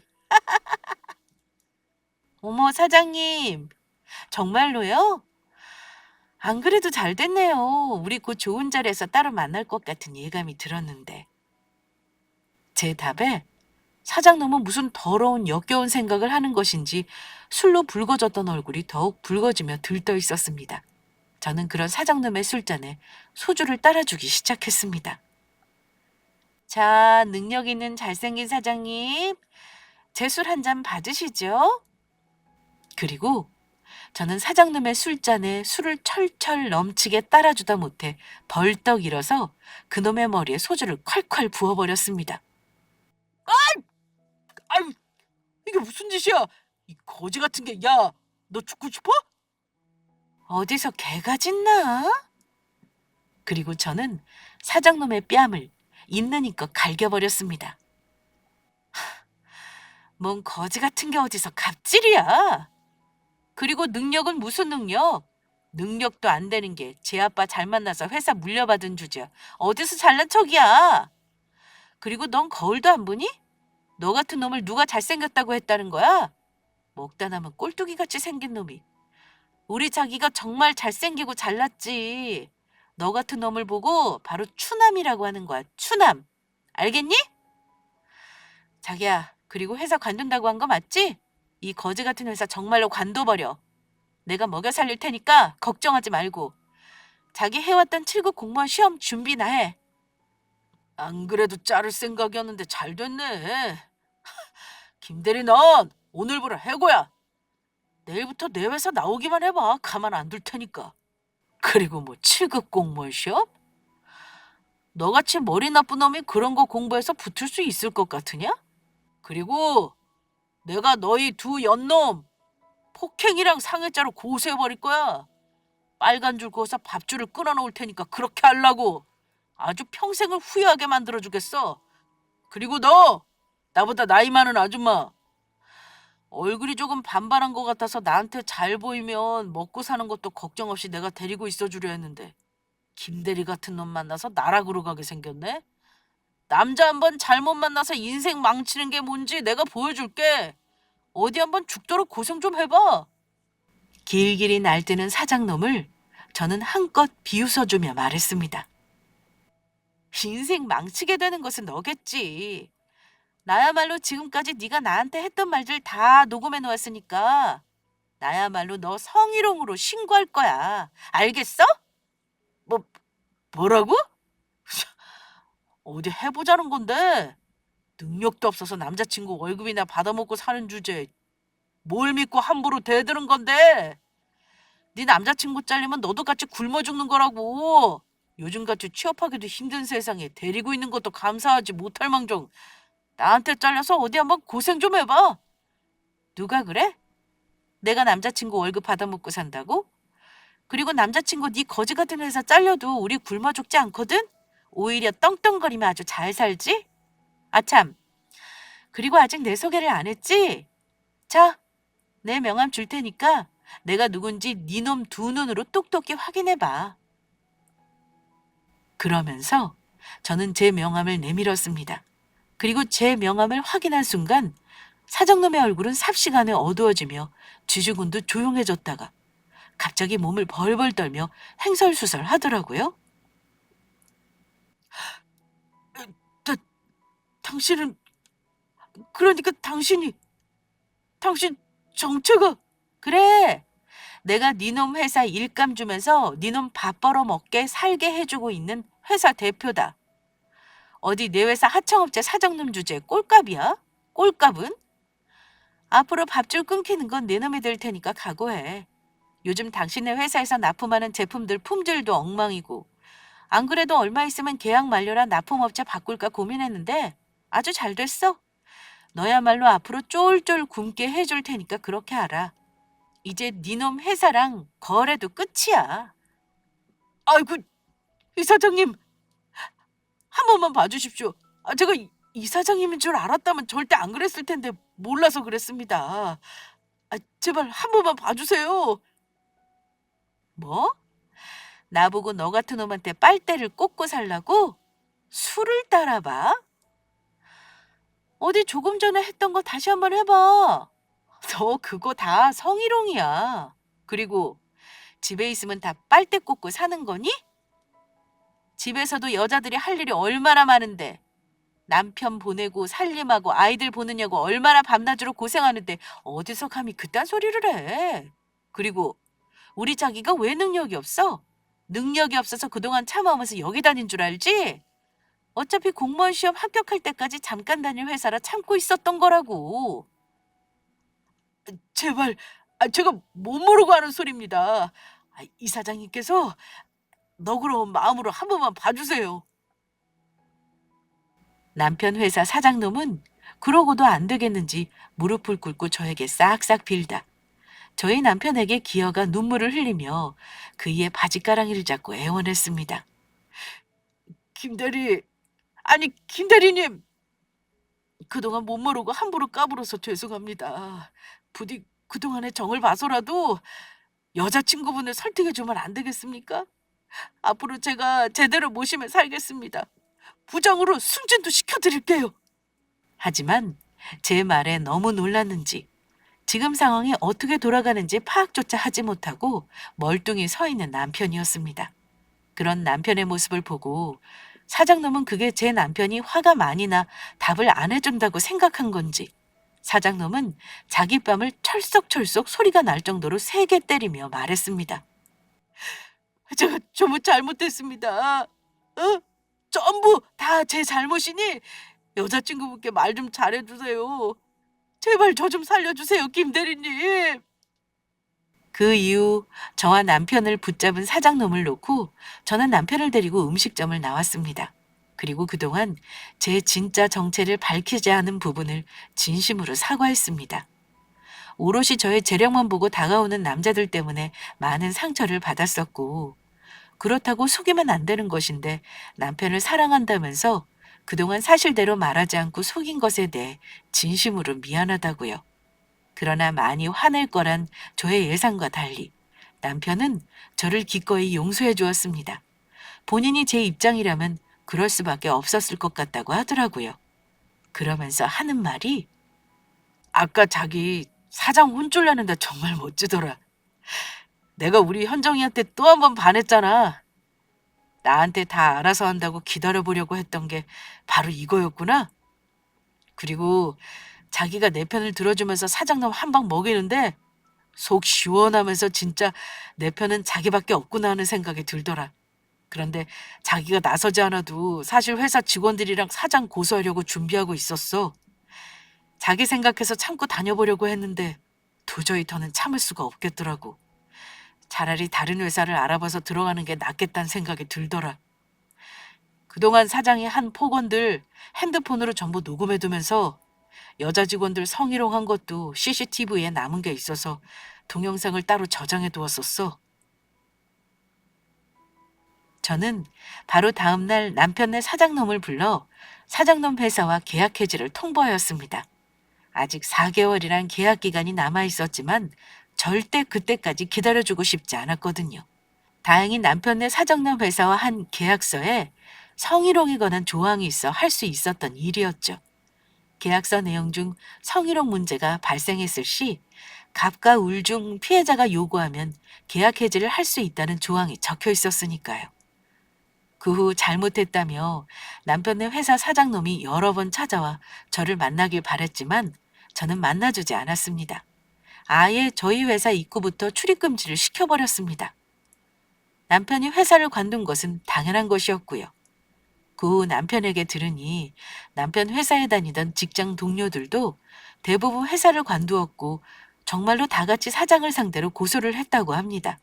어머, 사장님. 정말로요? 안 그래도 잘 됐네요. 우리 곧 좋은 자리에서 따로 만날 것 같은 예감이 들었는데. 제 답에 사장놈은 무슨 더러운 역겨운 생각을 하는 것인지 술로 붉어졌던 얼굴이 더욱 붉어지며 들떠 있었습니다. 저는 그런 사장놈의 술잔에 소주를 따라주기 시작했습니다. 자, 능력 있는 잘생긴 사장님, 제 술 한 잔 받으시죠? 그리고 저는 사장님의 술잔에 술을 철철 넘치게 따라주다 못해 벌떡 일어서 그놈의 머리에 소주를 콸콸 부어버렸습니다. 아유, 이게 무슨 짓이야? 이 거지 같은 게, 야, 너 죽고 싶어? 어디서 개가 짖나? 그리고 저는 사장놈의 뺨을 있는 힘껏 갈겨버렸습니다. 뭔 거지 같은 게 어디서 갑질이야. 그리고 능력은 무슨 능력? 능력도 안 되는 게 제 아빠 잘 만나서 회사 물려받은 주제야. 어디서 잘난 척이야. 그리고 넌 거울도 안 보니? 너 같은 놈을 누가 잘생겼다고 했다는 거야? 먹다 남은 꼴뚜기 같이 생긴 놈이. 우리 자기가 정말 잘생기고 잘났지. 너 같은 놈을 보고 바로 추남이라고 하는 거야. 추남. 알겠니? 자기야, 그리고 회사 관둔다고 한 거 맞지? 이 거지 같은 회사 정말로 관둬버려. 내가 먹여 살릴 테니까 걱정하지 말고. 자기 해왔던 7급 공무원 시험 준비나 해. 안 그래도 자를 생각이었는데 잘 됐네. 김대리 넌 오늘부로 해고야. 내일부터 내 회사 나오기만 해봐. 가만 안 둘 테니까. 그리고 뭐 7급 공무원 시험? 너같이 머리 나쁜 놈이 그런 거 공부해서 붙을 수 있을 것 같으냐? 그리고 내가 너희 두 연놈 폭행이랑 상해죄로 고소해버릴 거야. 빨간 줄 그어서 밥줄을 끊어놓을 테니까 그렇게 하려고. 아주 평생을 후회하게 만들어주겠어. 그리고 너 나보다 나이 많은 아줌마. 얼굴이 조금 반반한 것 같아서 나한테 잘 보이면 먹고 사는 것도 걱정 없이 내가 데리고 있어주려 했는데 김대리 같은 놈 만나서 나락으로 가게 생겼네. 남자 한번 잘못 만나서 인생 망치는 게 뭔지 내가 보여줄게. 어디 한번 죽도록 고생 좀 해봐. 길길이 날뛰는 사장놈을 저는 한껏 비웃어주며 말했습니다. 인생 망치게 되는 것은 너겠지. 나야말로 지금까지 네가 나한테 했던 말들 다 녹음해 놓았으니까 나야말로 너 성희롱으로 신고할 거야. 알겠어? 뭐 뭐라고? 어디 해보자는 건데. 능력도 없어서 남자친구 월급이나 받아먹고 사는 주제에 뭘 믿고 함부로 대드는 건데. 네 남자친구 잘리면 너도 같이 굶어 죽는 거라고. 요즘같이 취업하기도 힘든 세상에 데리고 있는 것도 감사하지 못할 망정 나한테 잘려서 어디 한번 고생 좀 해봐. 누가 그래? 내가 남자친구 월급 받아먹고 산다고? 그리고 남자친구 네 거지 같은 회사 잘려도 우리 굶어 죽지 않거든? 오히려 떵떵거리며 아주 잘 살지? 아참, 그리고 아직 내 소개를 안 했지? 자, 내 명함 줄 테니까 내가 누군지 네 놈 두 눈으로 똑똑히 확인해봐. 그러면서 저는 제 명함을 내밀었습니다. 그리고 제 명함을 확인한 순간 사장놈의 얼굴은 삽시간에 어두워지며 쥐주군도 조용해졌다가 갑자기 몸을 벌벌 떨며 횡설수설 하더라고요. 다, 당신은 그러니까 당신 정체가 그래. 내가 니놈 회사 일감 주면서 니놈 밥 벌어 먹게 살게 해주고 있는 회사 대표다. 어디 내 회사 하청업체 사장님 주제에 꼴값이야? 꼴값은? 앞으로 밥줄 끊기는 건 내 놈이 될 테니까 각오해. 요즘 당신네 회사에서 납품하는 제품들 품질도 엉망이고 안 그래도 얼마 있으면 계약 만료라 납품업체 바꿀까 고민했는데 아주 잘 됐어. 너야말로 앞으로 쫄쫄 굶게 해줄 테니까 그렇게 알아. 이제 니놈 회사랑 거래도 끝이야. 아이고, 이사장님 한 번만 봐주십시오. 제가 이사장님인 줄 알았다면 절대 안 그랬을 텐데 몰라서 그랬습니다. 제발 한 번만 봐주세요. 뭐? 나보고 너 같은 놈한테 빨대를 꽂고 살라고? 술을 따라봐? 어디 조금 전에 했던 거 다시 한번 해봐. 너 그거 다 성희롱이야. 그리고 집에 있으면 다 빨대 꽂고 사는 거니? 집에서도 여자들이 할 일이 얼마나 많은데 남편 보내고 살림하고 아이들 보느냐고 얼마나 밤낮으로 고생하는데 어디서 감히 그딴 소리를 해. 그리고 우리 자기가 왜 능력이 없어? 능력이 없어서 그동안 참아오면서 여기 다닌 줄 알지? 어차피 공무원 시험 합격할 때까지 잠깐 다닐 회사라 참고 있었던 거라고. 제발, 제가 못 모르고 하는 소리입니다. 이 사장님께서 너그러운 마음으로 한 번만 봐주세요. 남편 회사 사장놈은 그러고도 안 되겠는지 무릎을 꿇고 저에게 싹싹 빌다 저희 남편에게 기어가 눈물을 흘리며 그이의 바지가랑이를 잡고 애원했습니다. 김대리, 아니, 김대리님! 그동안 못 모르고 함부로 까불어서 죄송합니다. 부디 그동안의 정을 봐서라도 여자친구분을 설득해주면 안 되겠습니까? 앞으로 제가 제대로 모시며 살겠습니다. 부장으로 승진도 시켜드릴게요. 하지만 제 말에 너무 놀랐는지 지금 상황이 어떻게 돌아가는지 파악조차 하지 못하고 멀뚱히 서 있는 남편이었습니다. 그런 남편의 모습을 보고 사장놈은 그게 제 남편이 화가 많이 나 답을 안 해준다고 생각한 건지 사장놈은 자기 뺨을 철썩철썩 소리가 날 정도로 세게 때리며 말했습니다. 제가 전부 잘못했습니다. 전부 다 제 잘못이니 여자친구분께 말 좀 잘해주세요. 제발 저 좀 살려주세요, 김 대리님. 그 이후 저와 남편을 붙잡은 사장놈을 놓고 저는 남편을 데리고 음식점을 나왔습니다. 그리고 그동안 제 진짜 정체를 밝히지 않은 부분을 진심으로 사과했습니다. 오롯이 저의 재력만 보고 다가오는 남자들 때문에 많은 상처를 받았었고, 그렇다고 속이면 안 되는 것인데 남편을 사랑한다면서 그동안 사실대로 말하지 않고 속인 것에 대해 진심으로 미안하다고요. 그러나 많이 화낼 거란 저의 예상과 달리 남편은 저를 기꺼이 용서해 주었습니다. 본인이 제 입장이라면 그럴 수밖에 없었을 것 같다고 하더라고요. 그러면서 하는 말이 아까 자기 사장 혼쭐내는데 정말 멋지더라. 내가 우리 현정이한테 또 한 번 반했잖아. 나한테 다 알아서 한다고 기다려보려고 했던 게 바로 이거였구나. 그리고 자기가 내 편을 들어주면서 사장님 한 방 먹이는데 속 시원하면서 진짜 내 편은 자기밖에 없구나 하는 생각이 들더라. 그런데 자기가 나서지 않아도 사실 회사 직원들이랑 사장 고소하려고 준비하고 있었어. 자기 생각해서 참고 다녀보려고 했는데 도저히 더는 참을 수가 없겠더라고. 차라리 다른 회사를 알아봐서 들어가는 게 낫겠다는 생각이 들더라. 그동안 사장이 한 폭언들 핸드폰으로 전부 녹음해두면서 여자 직원들 성희롱한 것도 CCTV에 남은 게 있어서 동영상을 따로 저장해 두었었어. 저는 바로 다음 날 남편네 사장놈을 불러 사장놈 회사와 계약 해지를 통보하였습니다. 아직 4개월이란 계약 기간이 남아 있었지만 절대 그때까지 기다려주고 싶지 않았거든요. 다행히 남편네 사장놈 회사와 한 계약서에 성희롱에 관한 조항이 있어 할 수 있었던 일이었죠. 계약서 내용 중 성희롱 문제가 발생했을 시 갑과 울 중 피해자가 요구하면 계약 해지를 할 수 있다는 조항이 적혀 있었으니까요. 그 후 잘못했다며 남편네 회사 사장놈이 여러 번 찾아와 저를 만나길 바랬지만 저는 만나주지 않았습니다. 아예 저희 회사 입구부터 출입금지를 시켜버렸습니다. 남편이 회사를 관둔 것은 당연한 것이었고요. 그 후 남편에게 들으니 남편 회사에 다니던 직장 동료들도 대부분 회사를 관두었고 정말로 다 같이 사장을 상대로 고소를 했다고 합니다.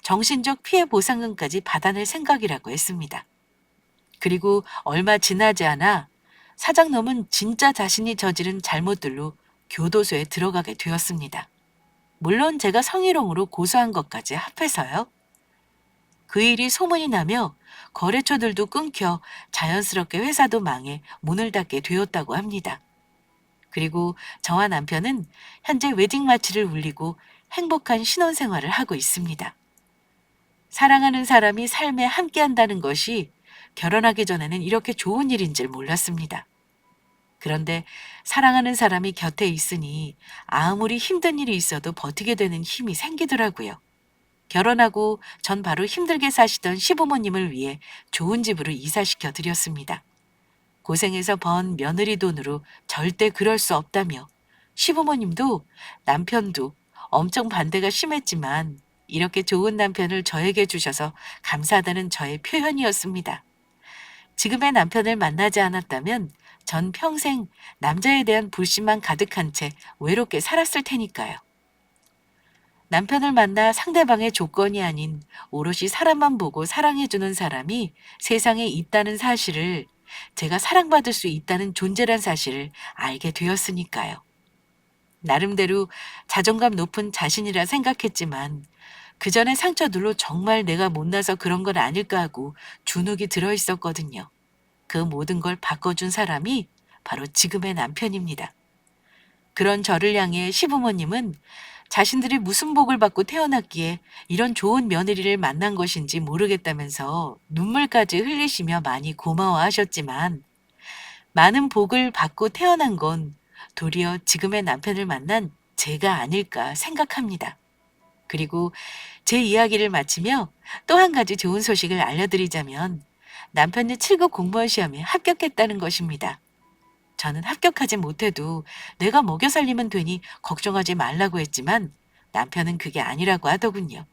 정신적 피해 보상금까지 받아낼 생각이라고 했습니다. 그리고 얼마 지나지 않아 사장놈은 진짜 자신이 저지른 잘못들로 교도소에 들어가게 되었습니다. 물론 제가 성희롱으로 고소한 것까지 합해서요. 그 일이 소문이 나며 거래처들도 끊겨 자연스럽게 회사도 망해 문을 닫게 되었다고 합니다. 그리고 저와 남편은 현재 웨딩 마치를 울리고 행복한 신혼생활을 하고 있습니다. 사랑하는 사람이 삶에 함께한다는 것이 결혼하기 전에는 이렇게 좋은 일인 줄 몰랐습니다. 그런데 사랑하는 사람이 곁에 있으니 아무리 힘든 일이 있어도 버티게 되는 힘이 생기더라고요. 결혼하고 전 바로 힘들게 사시던 시부모님을 위해 좋은 집으로 이사시켜 드렸습니다. 고생해서 번 며느리 돈으로 절대 그럴 수 없다며 시부모님도 남편도 엄청 반대가 심했지만 이렇게 좋은 남편을 저에게 주셔서 감사하다는 저의 표현이었습니다. 지금의 남편을 만나지 않았다면 전 평생 남자에 대한 불신만 가득한 채 외롭게 살았을 테니까요. 남편을 만나 상대방의 조건이 아닌 오롯이 사람만 보고 사랑해주는 사람이 세상에 있다는 사실을 제가 사랑받을 수 있다는 존재란 사실을 알게 되었으니까요. 나름대로 자존감 높은 자신이라 생각했지만 그전의 상처들로 정말 내가 못나서 그런 건 아닐까 하고 주눅이 들어 있었거든요. 그 모든 걸 바꿔준 사람이 바로 지금의 남편입니다. 그런 저를 향해 시부모님은 자신들이 무슨 복을 받고 태어났기에 이런 좋은 며느리를 만난 것인지 모르겠다면서 눈물까지 흘리시며 많이 고마워하셨지만, 많은 복을 받고 태어난 건 도리어 지금의 남편을 만난 제가 아닐까 생각합니다. 그리고 제 이야기를 마치며 또 한 가지 좋은 소식을 알려드리자면, 남편이 7급 공무원 시험에 합격했다는 것입니다. 저는 합격하지 못해도 내가 먹여 살리면 되니 걱정하지 말라고 했지만, 남편은 그게 아니라고 하더군요.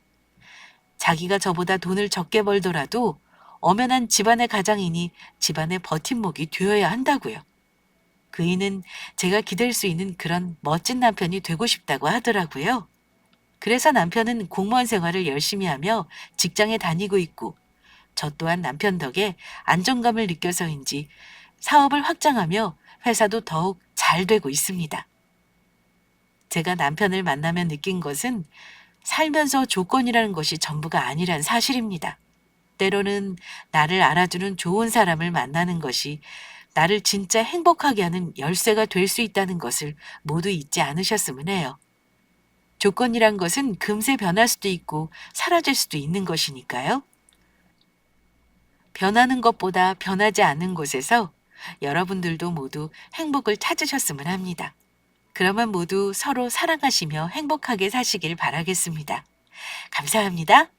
자기가 저보다 돈을 적게 벌더라도 엄연한 집안의 가장이니 집안의 버팀목이 되어야 한다고요. 그이는 제가 기댈 수 있는 그런 멋진 남편이 되고 싶다고 하더라고요. 그래서 남편은 공무원 생활을 열심히 하며 직장에 다니고 있고, 저 또한 남편 덕에 안정감을 느껴서인지 사업을 확장하며 회사도 더욱 잘 되고 있습니다. 제가 남편을 만나며 느낀 것은 살면서 조건이라는 것이 전부가 아니란 사실입니다. 때로는 나를 알아주는 좋은 사람을 만나는 것이 나를 진짜 행복하게 하는 열쇠가 될 수 있다는 것을 모두 잊지 않으셨으면 해요. 조건이란 것은 금세 변할 수도 있고 사라질 수도 있는 것이니까요. 변하는 것보다 변하지 않는 곳에서 여러분들도 모두 행복을 찾으셨으면 합니다. 그러면 모두 서로 사랑하시며 행복하게 사시길 바라겠습니다. 감사합니다.